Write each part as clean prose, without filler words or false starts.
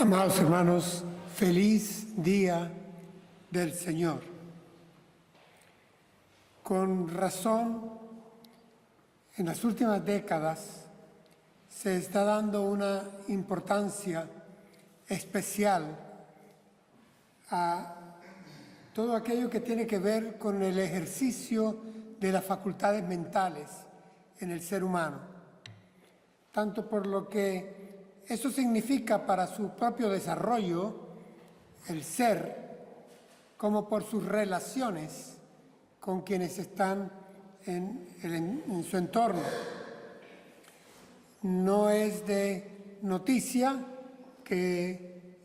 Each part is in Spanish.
Amados hermanos, feliz día del Señor. Con razón, en las últimas décadas se está dando una importancia especial a todo aquello que tiene que ver con el ejercicio de las facultades mentales en el ser humano, tanto por lo que eso significa para su propio desarrollo, el ser, como por sus relaciones con quienes están en su entorno. No es de noticia que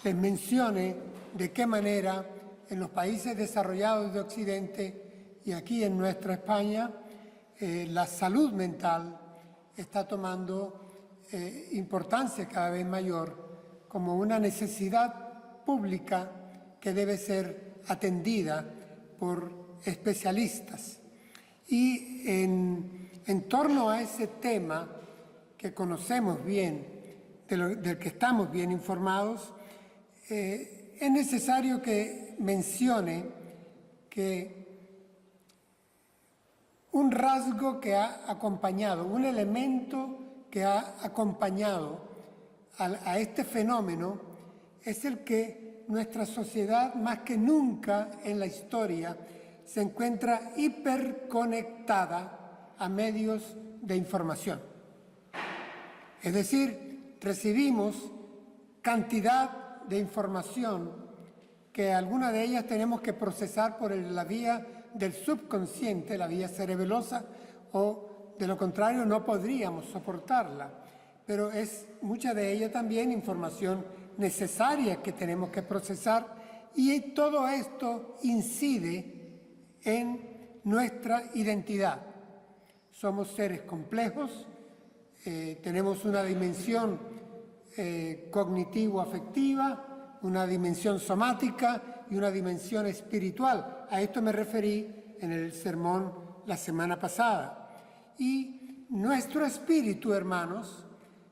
les mencione de qué manera en los países desarrollados de Occidente y aquí en nuestra España, la salud mental está tomando importancia cada vez mayor como una necesidad pública que debe ser atendida por especialistas. Y en torno a ese tema que conocemos bien, del que estamos bien informados, es necesario que mencione que un rasgo que ha acompañado, un elemento que ha acompañado a este fenómeno es el que nuestra sociedad, más que nunca en la historia, se encuentra hiperconectada a medios de información. Es decir, recibimos cantidad de información que alguna de ellas tenemos que procesar por la vía del subconsciente, la vía cerebelosa, o de lo contrario no podríamos soportarla. Pero es mucha de ella también información necesaria que tenemos que procesar, y todo esto incide en nuestra identidad. Somos seres complejos, tenemos una dimensión cognitivo-afectiva, una dimensión somática y una dimensión espiritual. A esto me referí en el sermón la semana pasada. Y nuestro espíritu, hermanos,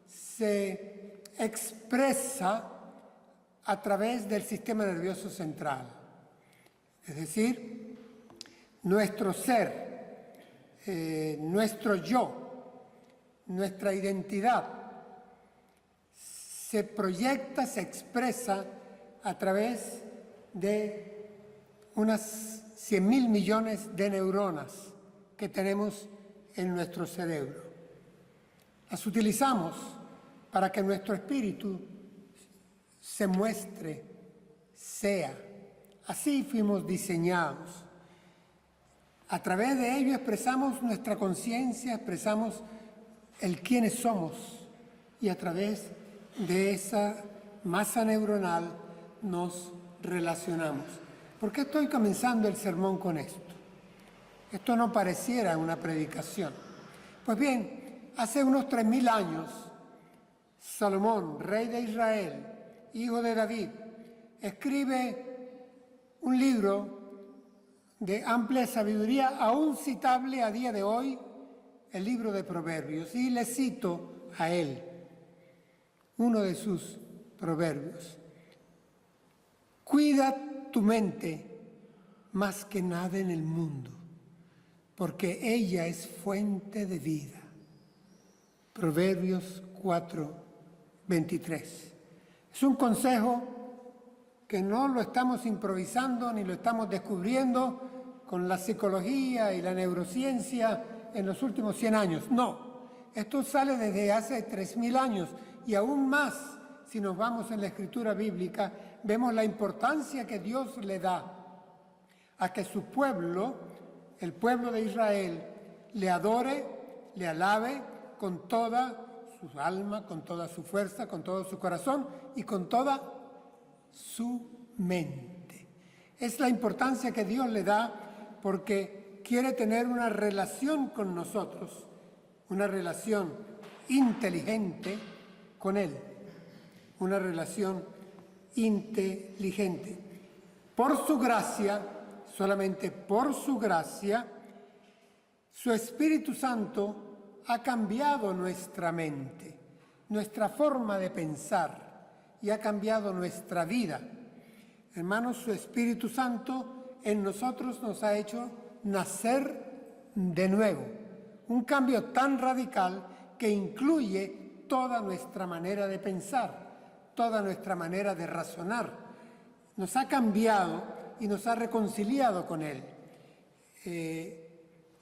se expresa a través del sistema nervioso central. Es decir, nuestro ser, nuestro yo, nuestra identidad, se proyecta, se expresa a través de unas 100.000 millones de neuronas que tenemos en nuestro cerebro. Las utilizamos para que nuestro espíritu se muestre, sea. Así fuimos diseñados. A través de ello expresamos nuestra conciencia, expresamos el quiénes somos, y a través de esa masa neuronal nos relacionamos. ¿Por qué estoy comenzando el sermón con esto? Esto no pareciera una predicación. Pues bien, hace unos 3.000 años, Salomón, rey de Israel, hijo de David, escribe un libro de amplia sabiduría, aún citable a día de hoy, el libro de Proverbios. Y le cito a él uno de sus proverbios. Cuida tu mente más que nada en el mundo, porque ella es fuente de vida. Proverbios 4:23. Es un consejo que no lo estamos improvisando ni lo estamos descubriendo con la psicología y la neurociencia en los últimos 100 años. No, esto sale desde hace 3.000 años y aún más si nos vamos en la escritura bíblica, vemos la importancia que Dios le da a que su pueblo, el pueblo de Israel, le adore, le alabe con toda su alma, con toda su fuerza, con todo su corazón y con toda su mente. Es la importancia que Dios le da porque quiere tener una relación con nosotros, una relación inteligente con Él, una relación inteligente. Por su gracia, solamente por su gracia, su Espíritu Santo ha cambiado nuestra mente, nuestra forma de pensar, y ha cambiado nuestra vida. Hermanos, su Espíritu Santo en nosotros nos ha hecho nacer de nuevo. Un cambio tan radical que incluye toda nuestra manera de pensar, toda nuestra manera de razonar. Nos ha cambiado y nos ha reconciliado con Él.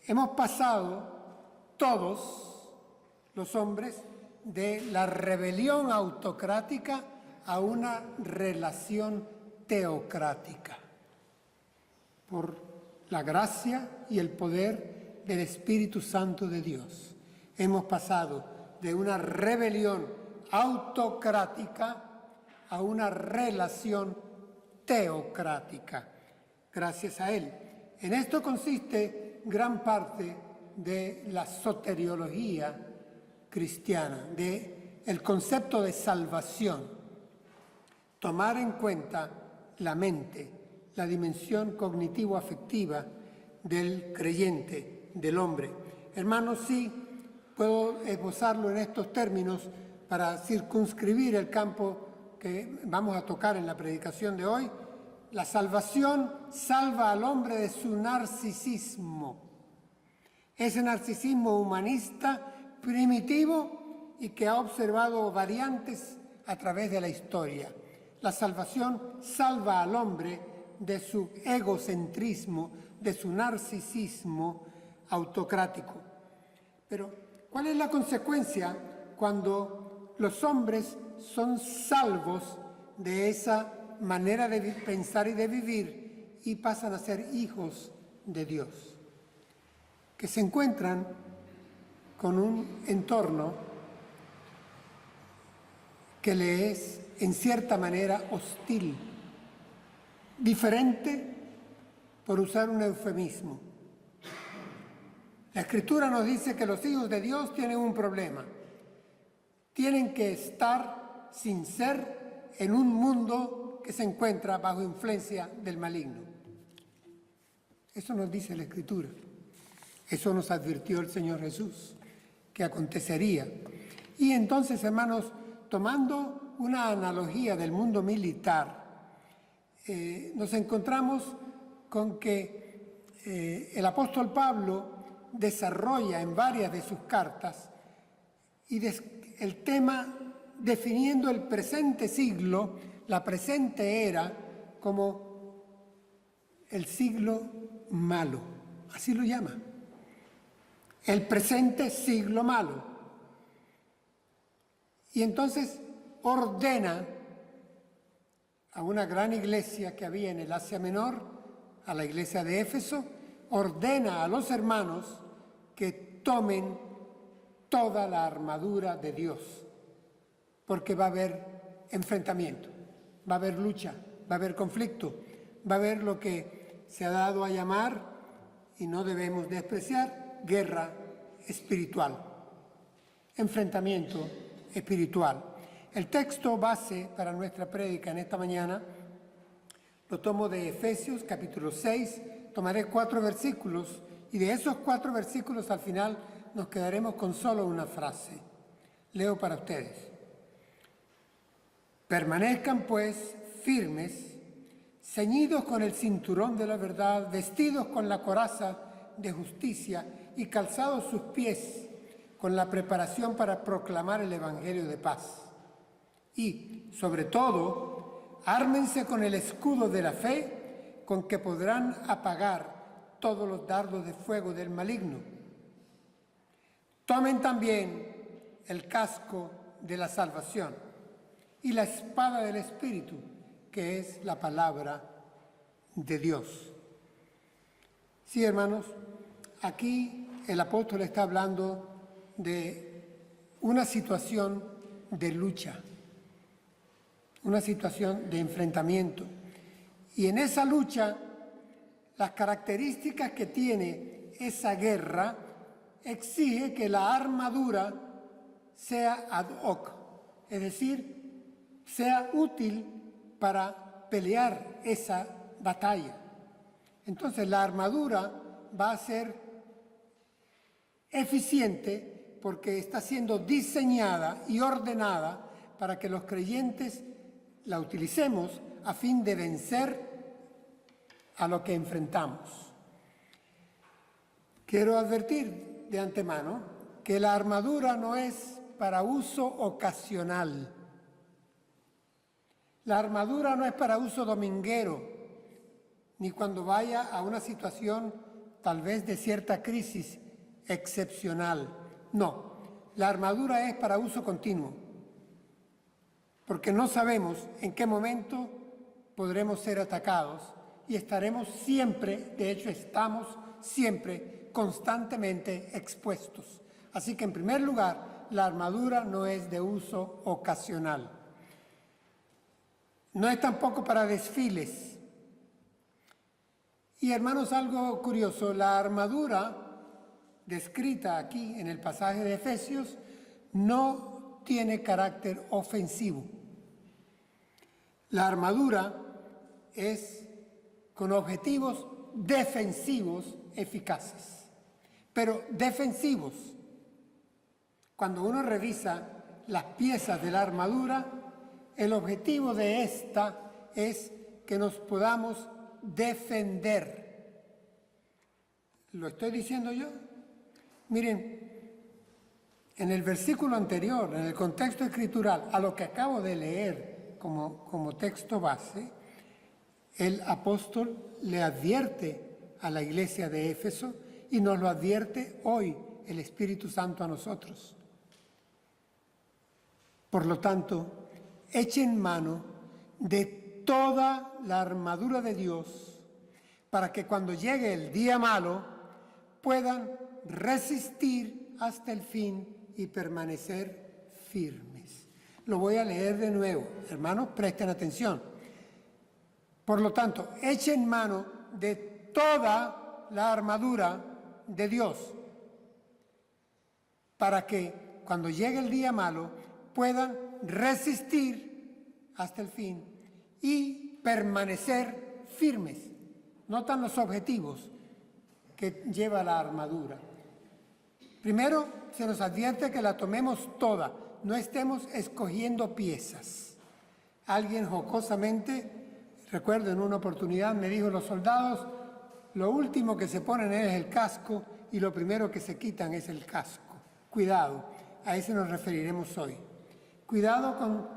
Hemos pasado todos los hombres de la rebelión autocrática a una relación teocrática por la gracia y el poder del Espíritu Santo de Dios. Hemos pasado de una rebelión autocrática a una relación teocrática, gracias a Él. En esto consiste gran parte de la soteriología cristiana, del concepto de salvación. Tomar en cuenta la mente, la dimensión cognitivo-afectiva del creyente, del hombre. Hermanos, sí, puedo esbozarlo en estos términos para circunscribir el campo que vamos a tocar en la predicación de hoy. La salvación salva al hombre de su narcisismo. Ese narcisismo humanista primitivo y que ha observado variantes a través de la historia. La salvación salva al hombre de su egocentrismo, de su narcisismo autocrático. Pero, ¿cuál es la consecuencia cuando los hombres son salvos de esa manera de pensar y de vivir y pasan a ser hijos de Dios? Que se encuentran con un entorno que le es en cierta manera hostil, diferente, por usar un eufemismo. La Escritura nos dice que los hijos de Dios tienen un problema. Tienen que estar sin ser en un mundo que se encuentra bajo influencia del maligno. Eso nos dice la Escritura. Eso nos advirtió el Señor Jesús, que acontecería. Y entonces, hermanos, tomando una analogía del mundo militar, nos encontramos con que el apóstol Pablo desarrolla en varias de sus cartas el tema definiendo el presente siglo, la presente era, como el siglo malo, así lo llama. El presente siglo malo. Y entonces ordena a una gran iglesia que había en el Asia Menor, a la iglesia de Éfeso, ordena a los hermanos que tomen toda la armadura de Dios, porque va a haber enfrentamiento, va a haber lucha, va a haber conflicto, va a haber lo que se ha dado a llamar, y no debemos despreciar, guerra espiritual, enfrentamiento espiritual. El texto base para nuestra prédica en esta mañana lo tomo de Efesios capítulo 6, tomaré 4 versículos y de esos 4 versículos al final nos quedaremos con solo una frase. Leo para ustedes. Permanezcan pues firmes, ceñidos con el cinturón de la verdad, vestidos con la coraza de justicia y calzados sus pies con la preparación para proclamar el evangelio de paz. Y, sobre todo, ármense con el escudo de la fe, con que podrán apagar todos los dardos de fuego del maligno. Tomen también el casco de la salvación y la espada del Espíritu, que es la palabra de Dios. Sí, hermanos, aquí el apóstol está hablando de una situación de lucha, una situación de enfrentamiento. Y en esa lucha, las características que tiene esa guerra exige que la armadura sea ad hoc, es decir, sea útil para pelear esa batalla. Entonces, la armadura va a ser eficiente porque está siendo diseñada y ordenada para que los creyentes la utilicemos a fin de vencer a lo que enfrentamos. Quiero advertir de antemano que la armadura no es para uso ocasional. La armadura no es para uso dominguero, ni cuando vaya a una situación tal vez de cierta crisis excepcional. No, la armadura es para uso continuo, porque no sabemos en qué momento podremos ser atacados y estaremos siempre, de hecho estamos siempre, constantemente expuestos. Así que en primer lugar, la armadura no es de uso ocasional. No es tampoco para desfiles. Y hermanos, algo curioso, la armadura descrita aquí en el pasaje de Efesios no tiene carácter ofensivo. La armadura es con objetivos defensivos eficaces, pero defensivos. Cuando uno revisa las piezas de la armadura, el objetivo de esta es que nos podamos defender. ¿Lo estoy diciendo yo? Miren, en el versículo anterior, en el contexto escritural, a lo que acabo de leer como texto base, el apóstol le advierte a la iglesia de Éfeso y nos lo advierte hoy el Espíritu Santo a nosotros. Por lo tanto, echen mano de toda la armadura de Dios para que cuando llegue el día malo puedan resistir hasta el fin y permanecer firmes. Lo voy a leer de nuevo. Hermanos, presten atención. Por lo tanto, echen mano de toda la armadura de Dios para que cuando llegue el día malo puedan resistir hasta el fin y permanecer firmes. Notan los objetivos que lleva la armadura. Primero, se nos advierte que la tomemos toda, no estemos escogiendo piezas. Alguien jocosamente, recuerdo en una oportunidad, me dijo: los soldados, lo último que se ponen es el casco y lo primero que se quitan es el casco. Cuidado, a eso nos referiremos hoy. Cuidado con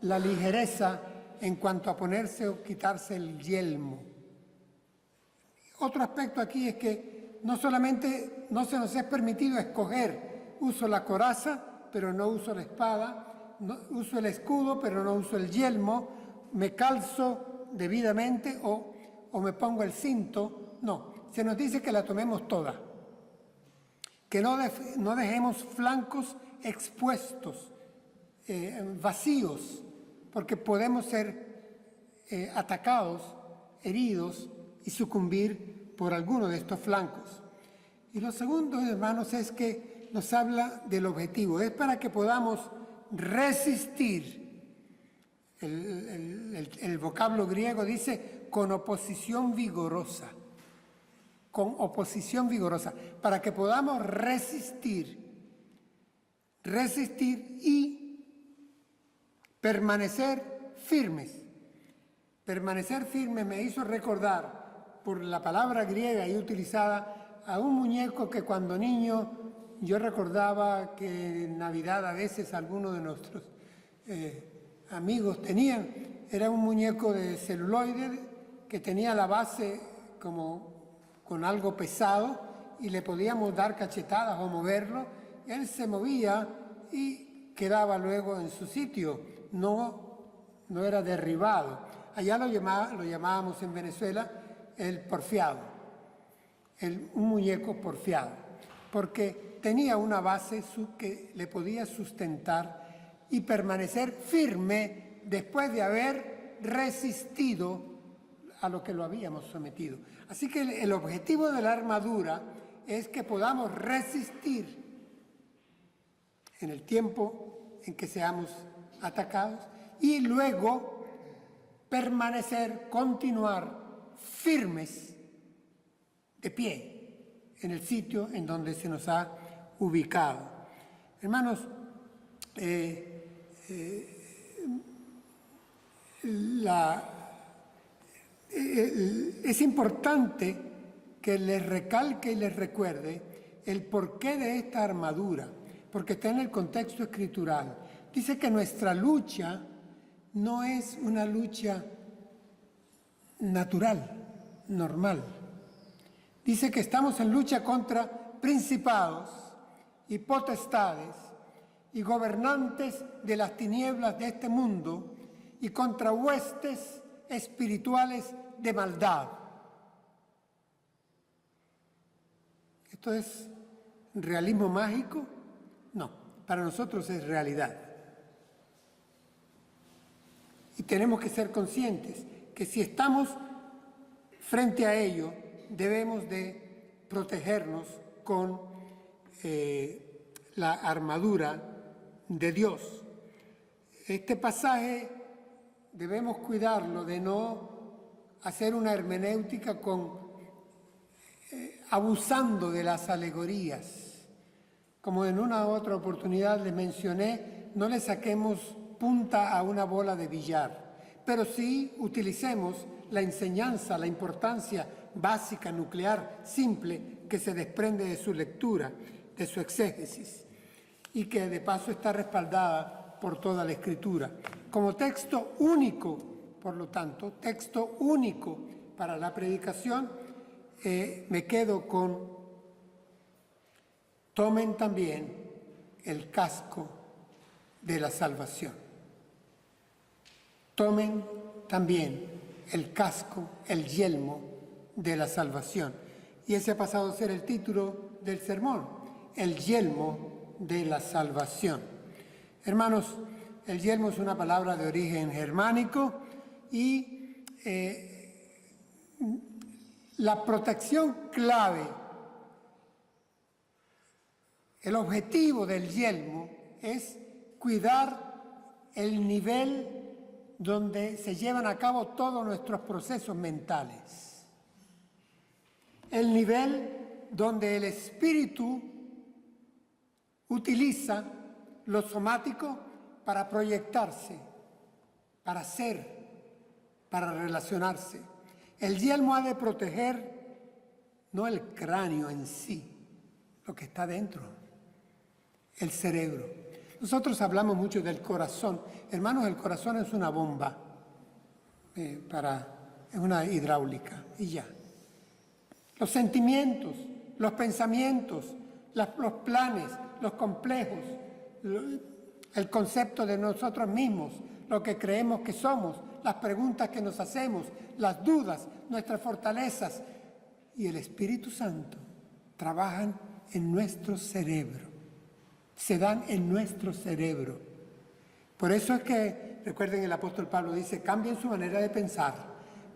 la ligereza en cuanto a ponerse o quitarse el yelmo. Otro aspecto aquí es que no solamente no se nos es permitido escoger, uso la coraza, pero no uso la espada, no, uso el escudo, pero no uso el yelmo, me calzo debidamente o me pongo el cinto. No, se nos dice que la tomemos toda, que no dejemos flancos expuestos, vacíos, porque podemos ser atacados, heridos y sucumbir por alguno de estos flancos. Y lo segundo, hermanos, es que nos habla del objetivo. Es para que podamos resistir. El vocablo griego dice con oposición vigorosa. Con oposición vigorosa. Para que podamos resistir y permanecer firmes. Permanecer firmes me hizo recordar, por la palabra griega ahí utilizada, a un muñeco que cuando niño yo recordaba que en Navidad a veces algunos de nuestros amigos tenían. Era un muñeco de celuloide que tenía la base como con algo pesado y le podíamos dar cachetadas o moverlo. Él se movía y quedaba luego en su sitio, no era derribado. Allá lo llamábamos en Venezuela el porfiado, un muñeco porfiado, porque tenía una base que le podía sustentar y permanecer firme después de haber resistido a lo que lo habíamos sometido. Así que el objetivo de la armadura es que podamos resistir en el tiempo en que seamos atacados y luego permanecer, continuar firmes de pie en el sitio en donde se nos ha ubicado. Hermanos, es importante que les recalque y les recuerde el porqué de esta armadura, porque está en el contexto escritural. Dice que nuestra lucha no es una lucha natural, normal. Dice que estamos en lucha contra principados y potestades y gobernantes de las tinieblas de este mundo y contra huestes espirituales de maldad. ¿Esto es realismo mágico? No, para nosotros es realidad. Y tenemos que ser conscientes que si estamos frente a ello, debemos de protegernos con la armadura de Dios. Este pasaje debemos cuidarlo de no hacer una hermenéutica abusando de las alegorías. Como en una u otra oportunidad les mencioné, no le saquemos punta a una bola de billar, pero sí utilicemos la enseñanza, la importancia básica, nuclear, simple, que se desprende de su lectura, de su exégesis, y que de paso está respaldada por toda la Escritura. Como texto único, por lo tanto, texto único para la predicación, me quedo con: tomen también el casco de la salvación. Tomen también el casco, el yelmo de la salvación. Y ese ha pasado a ser el título del sermón, el yelmo de la salvación. Hermanos, el yelmo es una palabra de origen germánico y la protección clave, el objetivo del yelmo es cuidar el nivel donde se llevan a cabo todos nuestros procesos mentales. El nivel donde el espíritu utiliza lo somático para proyectarse, para ser, para relacionarse. El yelmo ha de proteger no el cráneo en sí, lo que está dentro, el cerebro. Nosotros hablamos mucho del corazón. Hermanos, el corazón es una bomba, es una hidráulica y ya. Los sentimientos, los pensamientos, los planes, los complejos, el concepto de nosotros mismos, lo que creemos que somos, las preguntas que nos hacemos, las dudas, nuestras fortalezas y el Espíritu Santo trabajan en nuestro cerebro, se dan en nuestro cerebro. Por eso es que, recuerden, el apóstol Pablo dice: cambien su manera de pensar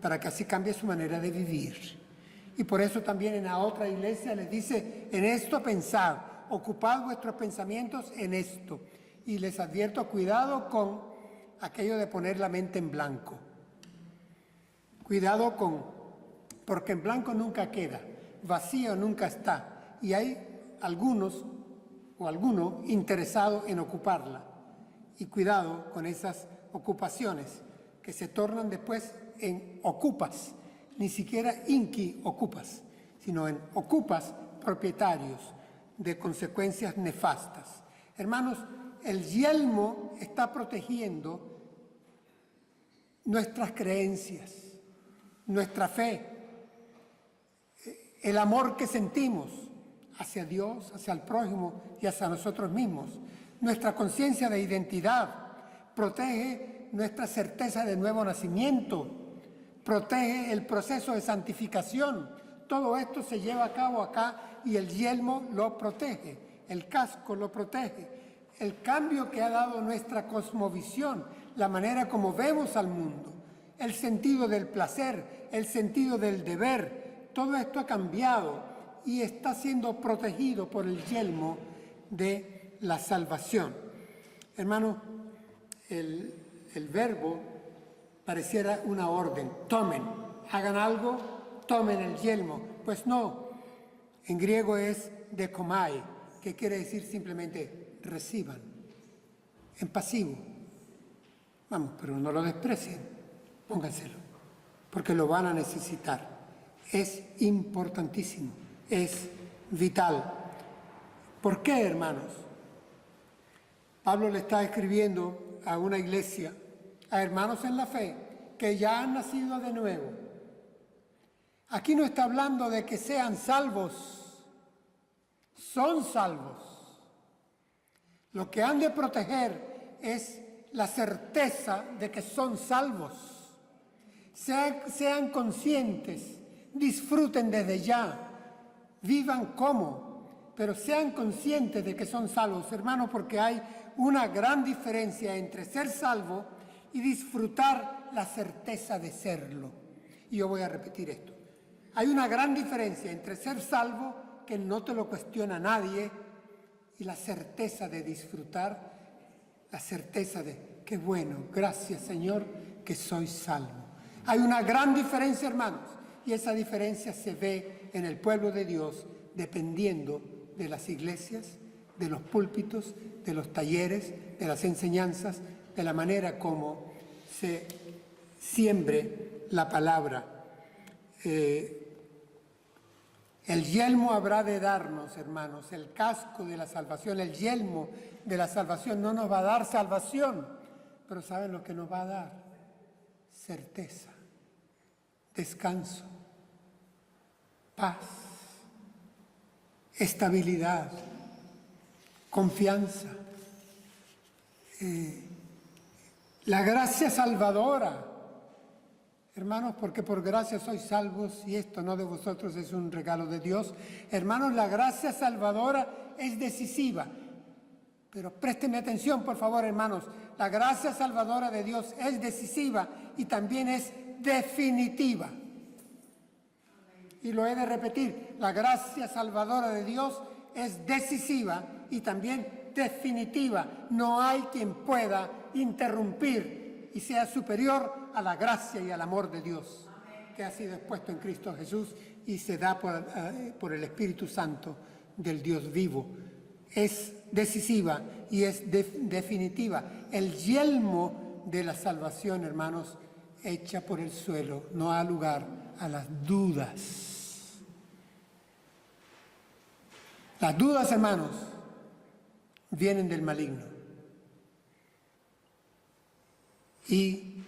para que así cambie su manera de vivir. Y por eso también en la otra iglesia les dice: en esto pensad, ocupad vuestros pensamientos en esto. Y les advierto, cuidado con aquello de poner la mente en blanco. Cuidado porque en blanco nunca queda, vacío nunca está. Y hay alguno interesado en ocuparla. Y cuidado con esas ocupaciones que se tornan después en ocupas, ni siquiera inqui ocupas, sino en ocupas propietarios de consecuencias nefastas. Hermanos, el yelmo está protegiendo nuestras creencias, nuestra fe, el amor que sentimos hacia Dios, hacia el prójimo y hacia nosotros mismos. Nuestra conciencia de identidad protege nuestra certeza de nuevo nacimiento, protege el proceso de santificación. Todo esto se lleva a cabo acá y el yelmo lo protege, el casco lo protege. El cambio que ha dado nuestra cosmovisión, la manera como vemos al mundo, el sentido del placer, el sentido del deber, todo esto ha cambiado y está siendo protegido por el yelmo de la salvación. Hermano, el verbo pareciera una orden: tomen, hagan algo, tomen el yelmo. Pues no, en griego es dekomai, que quiere decir simplemente reciban, en pasivo. Vamos, pero no lo desprecien, pónganselo, porque lo van a necesitar. Es importantísimo, es vital. ¿Por qué, hermanos? Pablo le está escribiendo a una iglesia, a hermanos en la fe, que ya han nacido de nuevo. Aquí no está hablando de que sean salvos, son salvos. Lo que han de proteger es la certeza de que son salvos. Sean conscientes, disfruten desde ya, vivan como, pero sean conscientes de que son salvos, hermanos, porque hay una gran diferencia entre ser salvo y disfrutar la certeza de serlo. Y yo voy a repetir esto. Hay una gran diferencia entre ser salvo, que no te lo cuestiona nadie, y la certeza de disfrutar, la certeza de, qué bueno, gracias Señor, que soy salvo. Hay una gran diferencia, hermanos, y esa diferencia se ve en el pueblo de Dios, dependiendo de las iglesias, de los púlpitos, de los talleres, de las enseñanzas, de la manera como se siembre la palabra. El yelmo habrá de darnos, hermanos, el casco de la salvación, el yelmo de la salvación no nos va a dar salvación, pero ¿saben lo que nos va a dar? Certeza, descanso, paz, estabilidad, confianza, la gracia salvadora. Hermanos, porque por gracia sois salvos, y esto no de vosotros, es un regalo de Dios. Hermanos, la gracia salvadora es decisiva. Pero présteme atención, por favor, hermanos. La gracia salvadora de Dios es decisiva y también es definitiva. Y lo he de repetir, la gracia salvadora de Dios es decisiva y también definitiva. No hay quien pueda interrumpir y sea superior a la gracia y al amor de Dios, que ha sido expuesto en Cristo Jesús y se da por el Espíritu Santo del Dios vivo. Es decisiva y es definitiva. El yelmo de la salvación, hermanos, echa por el suelo, no da lugar a las dudas. Las dudas, hermanos, vienen del maligno. Y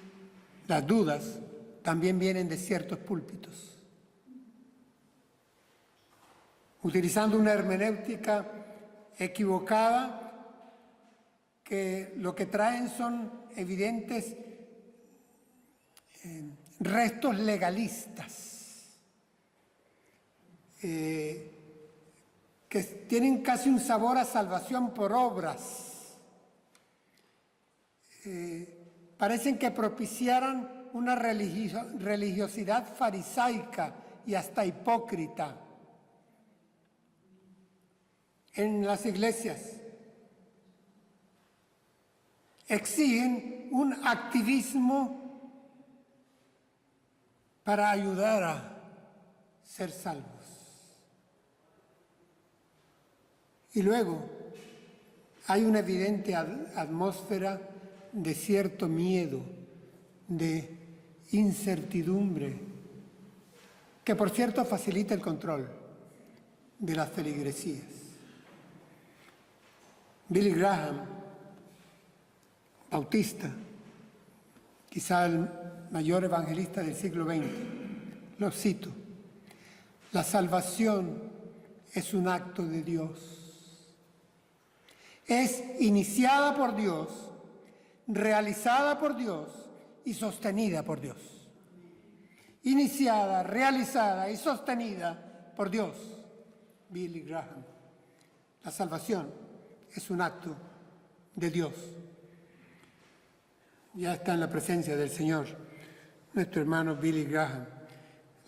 las dudas también vienen de ciertos púlpitos. Utilizando una hermenéutica equivocada, que lo que traen son evidentes restos legalistas, que tienen casi un sabor a salvación por obras. Parecen que propiciaran una religiosidad farisaica y hasta hipócrita en las iglesias. Exigen un activismo para ayudar a ser salvos. Y luego hay una evidente atmósfera de cierto miedo, de incertidumbre, que por cierto facilita el control de las feligresías. Billy Graham, bautista, quizá el mayor evangelista del siglo XX, lo cito: la salvación es un acto de Dios. Es iniciada por Dios, realizada por Dios y sostenida por Dios. Iniciada, realizada y sostenida por Dios. Billy Graham. La salvación es un acto de Dios. Ya está en la presencia del Señor nuestro hermano Billy Graham.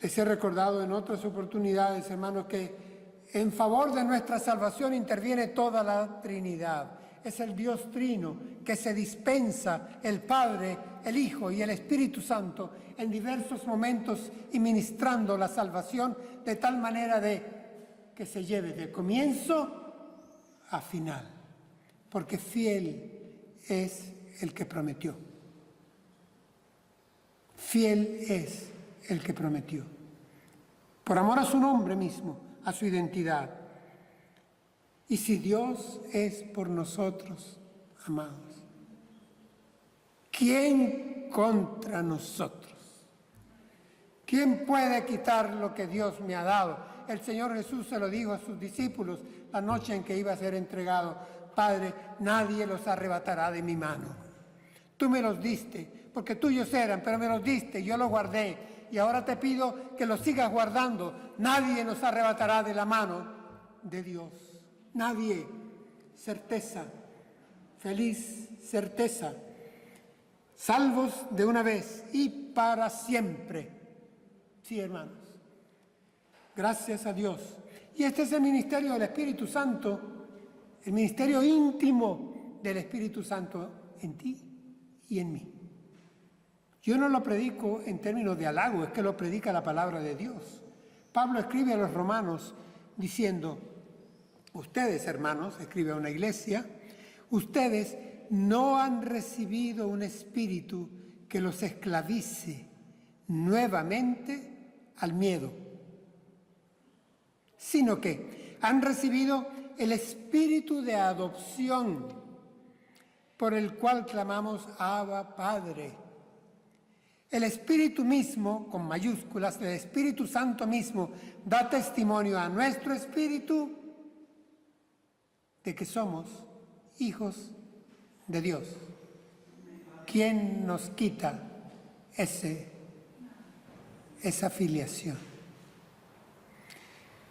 Les he recordado en otras oportunidades, hermanos, que en favor de nuestra salvación interviene toda la Trinidad. Es el Dios trino que se dispensa, el Padre, el Hijo y el Espíritu Santo, en diversos momentos y ministrando la salvación de tal manera que se lleve de comienzo a final. Porque fiel es el que prometió. fiel es el que prometió. Por amor a su nombre mismo, a su identidad. Y si Dios es por nosotros, amados, ¿quién contra nosotros? ¿Quién puede quitar lo que Dios me ha dado? El Señor Jesús se lo dijo a sus discípulos la noche en que iba a ser entregado. Padre, nadie los arrebatará de mi mano. Tú me los diste, porque tuyos eran, pero me los diste, yo los guardé. Y ahora te pido que los sigas guardando. Nadie nos arrebatará de la mano de Dios. Nadie. Certeza. Feliz certeza. Salvos de una vez y para siempre. Sí, hermanos. Gracias a Dios. Y este es el ministerio del Espíritu Santo, el ministerio íntimo del Espíritu Santo en ti y en mí. Yo no lo predico en términos de halago, es que lo predica la palabra de Dios. Pablo escribe a los romanos diciendo, ustedes, hermanos, escribe a una iglesia, ustedes no han recibido un espíritu que los esclavice nuevamente al miedo, sino que han recibido el espíritu de adopción por el cual clamamos Abba, Padre. El Espíritu mismo, con mayúsculas, el Espíritu Santo mismo, da testimonio a nuestro espíritu de que somos hijos de Dios. ¿Quién nos quita esa filiación?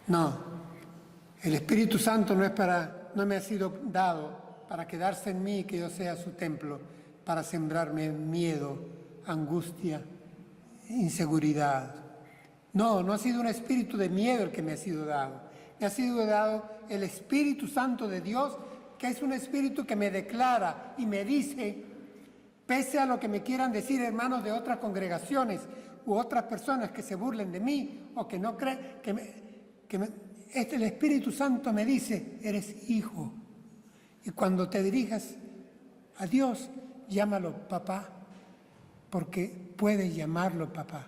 No, el Espíritu Santo no me ha sido dado para quedarse en mí y que yo sea su templo, para sembrarme miedo, angustia, inseguridad. No ha sido un espíritu de miedo el que me ha sido dado. Me ha sido dado el Espíritu Santo de Dios, que es un espíritu que me declara y me dice, pese a lo que me quieran decir hermanos de otras congregaciones u otras personas que se burlen de mí o que no creen, el Espíritu Santo me dice, eres hijo. Y cuando te dirijas a Dios, llámalo papá, porque puedes llamarlo papá.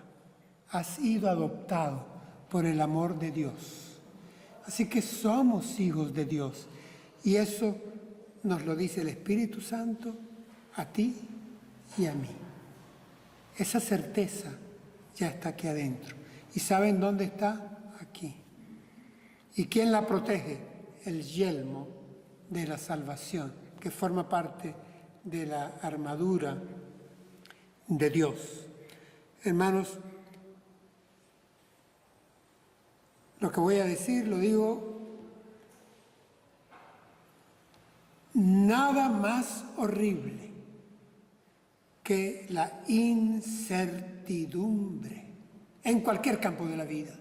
Has sido adoptado por el amor de Dios. Así que somos hijos de Dios. Y eso nos lo dice el Espíritu Santo a ti y a mí. Esa certeza ya está aquí adentro. ¿Y saben dónde está? Aquí. ¿Y quién la protege? El yelmo de la salvación, que forma parte de la armadura de Dios. Hermanos, lo que voy a decir lo digo, nada más horrible que la incertidumbre en cualquier campo de la vida.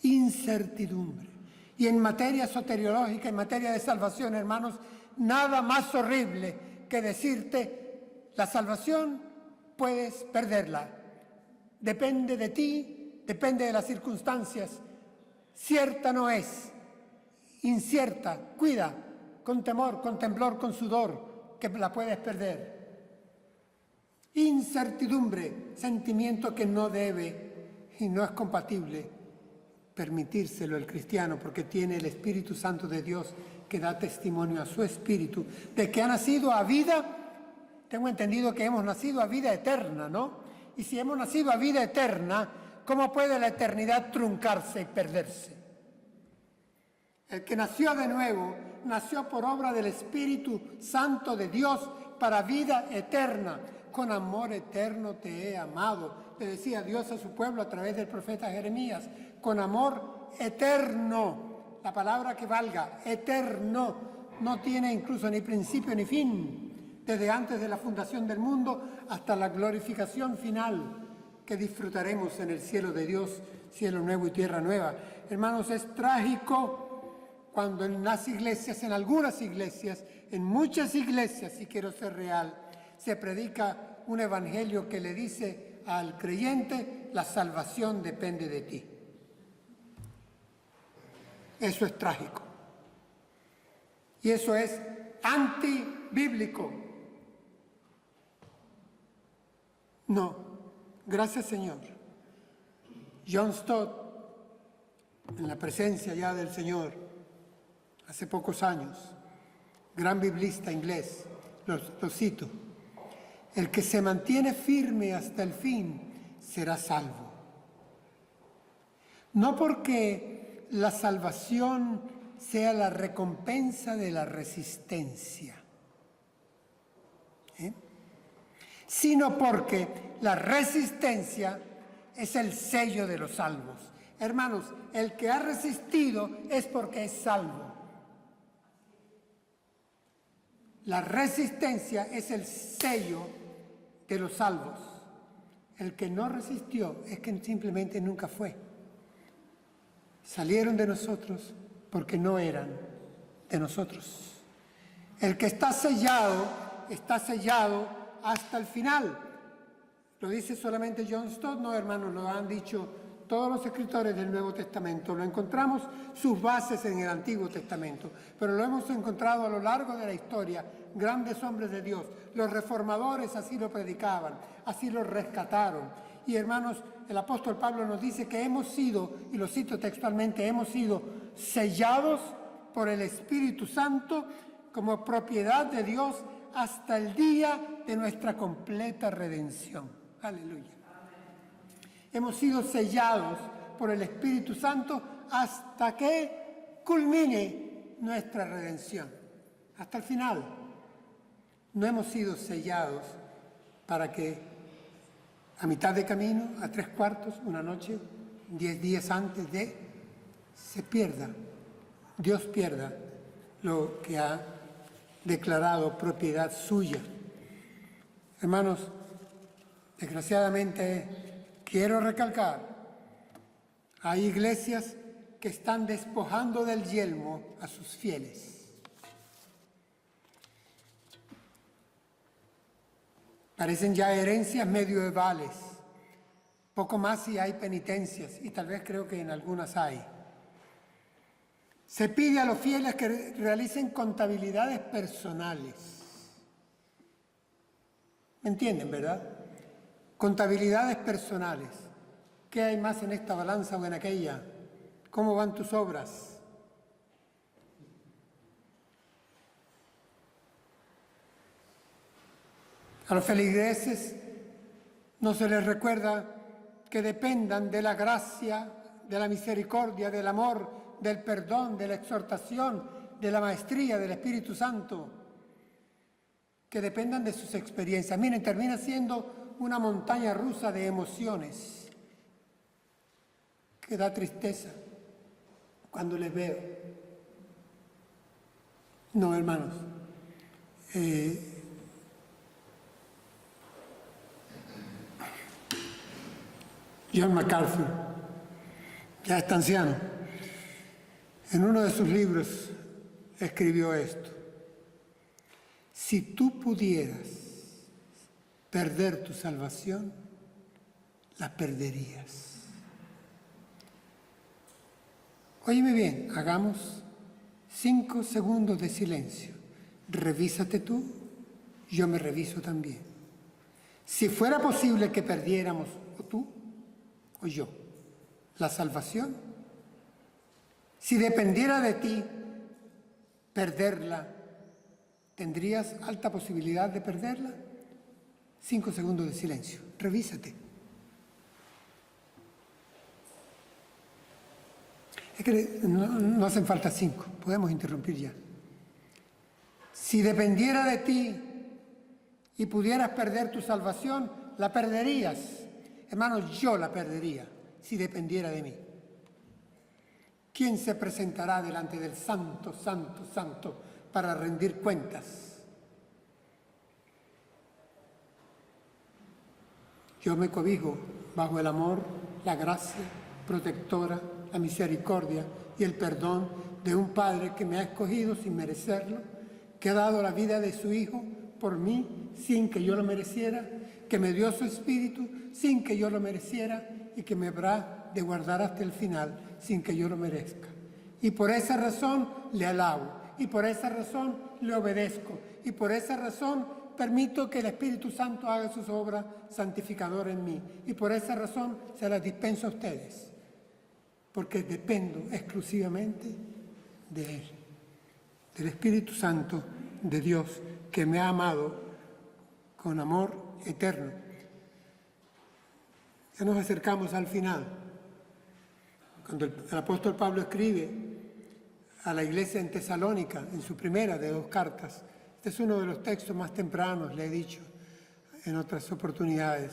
Incertidumbre. Y en materia soteriológica, en materia de salvación, hermanos, nada más horrible que decirte, la salvación puedes perderla. Depende de ti, depende de las circunstancias. Cierta no es, incierta, cuida, con temor, con temblor, con sudor, que la puedes perder. Incertidumbre, sentimiento que no debe y no es compatible permitírselo el cristiano, porque tiene el Espíritu Santo de Dios que da testimonio a su espíritu de que ha nacido a vida. Tengo entendido que hemos nacido a vida eterna, ¿no? Y si hemos nacido a vida eterna, ¿cómo puede la eternidad truncarse y perderse? El que nació de nuevo, nació por obra del Espíritu Santo de Dios para vida eterna. Con amor eterno te he amado, le decía Dios a su pueblo a través del profeta Jeremías. Con amor eterno, la palabra que valga, eterno, no tiene incluso ni principio ni fin, desde antes de la fundación del mundo hasta la glorificación final que disfrutaremos en el cielo de Dios, cielo nuevo y tierra nueva. Hermanos, es trágico cuando en las iglesias, en algunas iglesias, en muchas iglesias, si quiero ser real, se predica un evangelio que le dice al creyente, la salvación depende de ti. Eso es trágico. Y eso es antibíblico. No, gracias Señor. John Stott, en la presencia ya del Señor, hace pocos años, gran biblista inglés, lo cito: el que se mantiene firme hasta el fin será salvo. No porque la salvación sea la recompensa de la resistencia, sino porque la resistencia es el sello de los salvos. Hermanos, el que ha resistido es porque es salvo. La resistencia es el sello de los salvos. El que no resistió es que simplemente nunca fue. Salieron de nosotros porque no eran de nosotros. El que está sellado hasta el final. ¿Lo dice solamente John Stott? No, hermanos, lo han dicho todos los escritores del Nuevo Testamento. Lo encontramos sus bases en el Antiguo Testamento, pero lo hemos encontrado a lo largo de la historia. Grandes hombres de Dios, los reformadores así lo predicaban, así lo rescataron. Y hermanos, el apóstol Pablo nos dice que hemos sido, y lo cito textualmente, hemos sido sellados por el Espíritu Santo como propiedad de Dios hasta el día de nuestra completa redención. Aleluya. Hemos sido sellados por el Espíritu Santo hasta que culmine nuestra redención, hasta el final. No hemos sido sellados para que a mitad de camino, a 3/4, una noche, 10 días antes de, se pierda, Dios pierda lo que ha declarado propiedad suya. Hermanos, desgraciadamente quiero recalcar, hay iglesias que están despojando del yelmo a sus fieles. Parecen ya herencias medievales, poco más si hay penitencias, y tal vez creo que en algunas hay. Se pide a los fieles que realicen contabilidades personales. ¿Me entienden, verdad? Contabilidades personales. ¿Qué hay más en esta balanza o en aquella? ¿Cómo van tus obras? A los feligreses no se les recuerda que dependan de la gracia, de la misericordia, del amor, del perdón, de la exhortación, de la maestría del Espíritu Santo, que dependan de sus experiencias. Miren, termina siendo una montaña rusa de emociones que da tristeza cuando les veo. No, hermanos, John MacArthur, ya está anciano, en uno de sus libros escribió esto: si tú pudieras perder tu salvación, la perderías. Óyeme bien, hagamos 5 segundos de silencio. Revísate tú, yo me reviso también. Si fuera posible que perdiéramos, o tú o yo, la salvación, si dependiera de ti perderla, ¿tendrías alta posibilidad de perderla? 5 segundos de silencio. Revísate. Es que no hacen falta 5. Podemos interrumpir ya. Si dependiera de ti y pudieras perder tu salvación, la perderías. Hermanos, yo la perdería si dependiera de mí. ¿Quién se presentará delante del Santo, Santo, Santo para rendir cuentas? Yo me cobijo bajo el amor, la gracia protectora, la misericordia y el perdón de un Padre que me ha escogido sin merecerlo, que ha dado la vida de su Hijo por mí sin que yo lo mereciera, que me dio su Espíritu sin que yo lo mereciera y que me habrá de guardar hasta el final sin que yo lo merezca. Y por esa razón le alabo, y por esa razón le obedezco, y por esa razón permito que el Espíritu Santo haga sus obras santificadoras en mí. Y por esa razón se las dispenso a ustedes, porque dependo exclusivamente de Él, del Espíritu Santo de Dios, que me ha amado con amor eterno. Ya nos acercamos al final. Cuando el apóstol Pablo escribe a la iglesia en Tesalónica, en su primera de 2 cartas, este es uno de los textos más tempranos, le he dicho en otras oportunidades,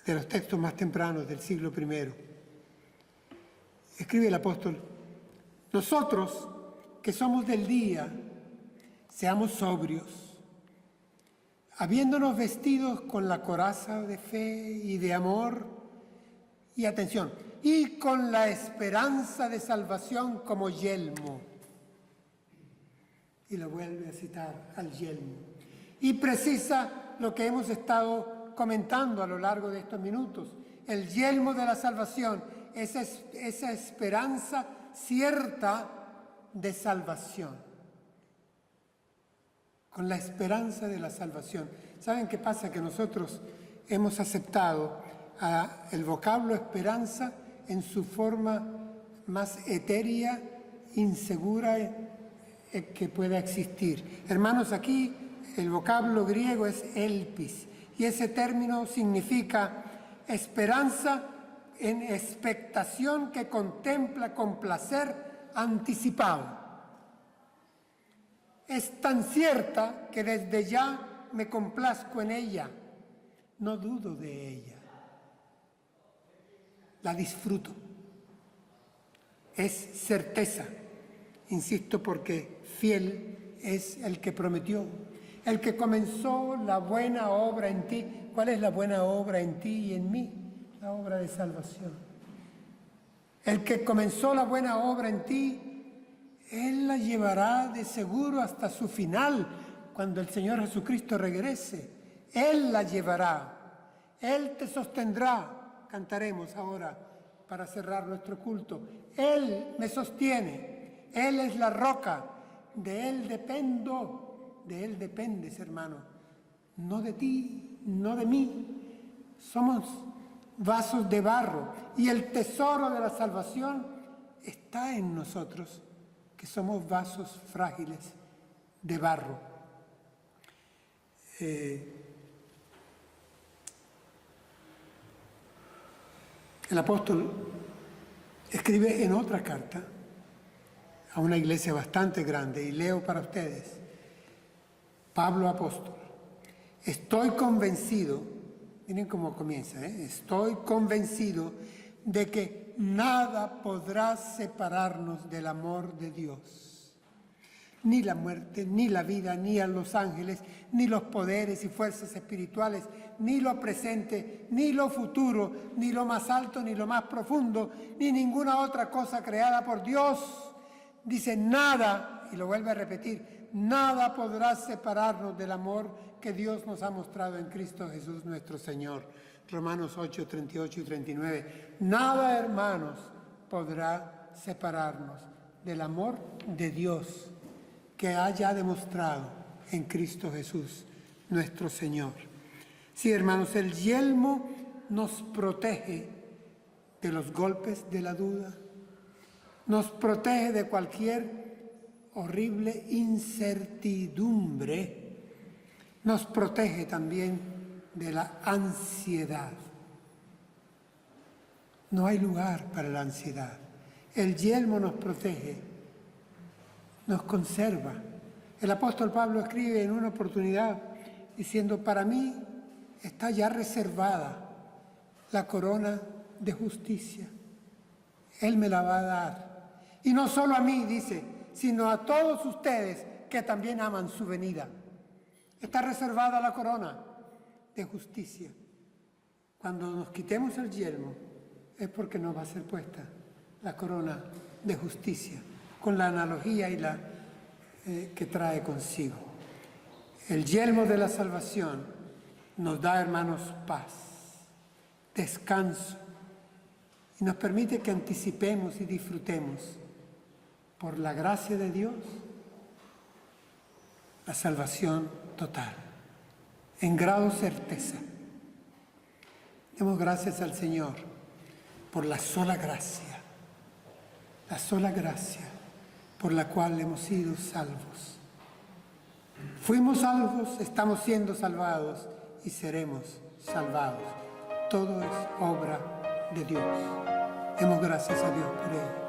de los textos más tempranos del siglo I. Escribe el apóstol: nosotros, que somos del día, seamos sobrios, habiéndonos vestidos con la coraza de fe y de amor, y atención, y con la esperanza de salvación como yelmo. Y lo vuelve a citar al yelmo. Y precisa lo que hemos estado comentando a lo largo de estos minutos. El yelmo de la salvación, esa esperanza cierta de salvación. Con la esperanza de la salvación. ¿Saben qué pasa? Que nosotros hemos aceptado el vocablo esperanza en su forma más etérea, insegura que pueda existir. Hermanos, aquí el vocablo griego es elpis, y ese término significa esperanza en expectación que contempla con placer anticipado. Es tan cierta que desde ya me complazco en ella, no dudo de ella, la disfruto. Es certeza, insisto, porque fiel es el que prometió, el que comenzó la buena obra en ti. ¿Cuál es la buena obra en ti y en mí? La obra de salvación. El que comenzó la buena obra en ti, Él la llevará de seguro hasta su final, cuando el Señor Jesucristo regrese. Él la llevará, Él te sostendrá. Cantaremos ahora para cerrar nuestro culto. Él me sostiene, Él es la roca, de Él dependo, de Él dependes, hermano. No de ti, no de mí. Somos vasos de barro y el tesoro de la salvación está en nosotros, que somos vasos frágiles de barro. El apóstol escribe en otra carta a una iglesia bastante grande, y leo para ustedes. Pablo apóstol: estoy convencido, miren cómo comienza, estoy convencido de que nada podrá separarnos del amor de Dios. Ni la muerte, ni la vida, ni a los ángeles, ni los poderes y fuerzas espirituales, ni lo presente, ni lo futuro, ni lo más alto, ni lo más profundo, ni ninguna otra cosa creada por Dios. Dice nada, y lo vuelve a repetir, nada podrá separarnos del amor que Dios nos ha mostrado en Cristo Jesús nuestro Señor. Romanos 8, 38 y 39. Nada, hermanos, podrá separarnos del amor de Dios que haya demostrado en Cristo Jesús nuestro Señor. Sí, hermanos, el yelmo nos protege de los golpes de la duda, nos protege de cualquier horrible incertidumbre, nos protege también de la ansiedad. No hay lugar para la ansiedad. El yelmo nos protege, nos conserva. El apóstol Pablo escribe en una oportunidad diciendo: para mí está ya reservada la corona de justicia. Él me la va a dar. Y no solo a mí, dice, sino a todos ustedes que también aman su venida. Está reservada la corona de justicia. Cuando nos quitemos el yelmo es porque nos va a ser puesta la corona de justicia, con la analogía y la que trae consigo. El yelmo de la salvación nos da, hermanos, paz, descanso, y nos permite que anticipemos y disfrutemos, por la gracia de Dios, la salvación total, en grado certeza. Demos gracias al Señor por la sola gracia por la cual hemos sido salvos. Fuimos salvos, estamos siendo salvados y seremos salvados. Todo es obra de Dios. Demos gracias a Dios por ello.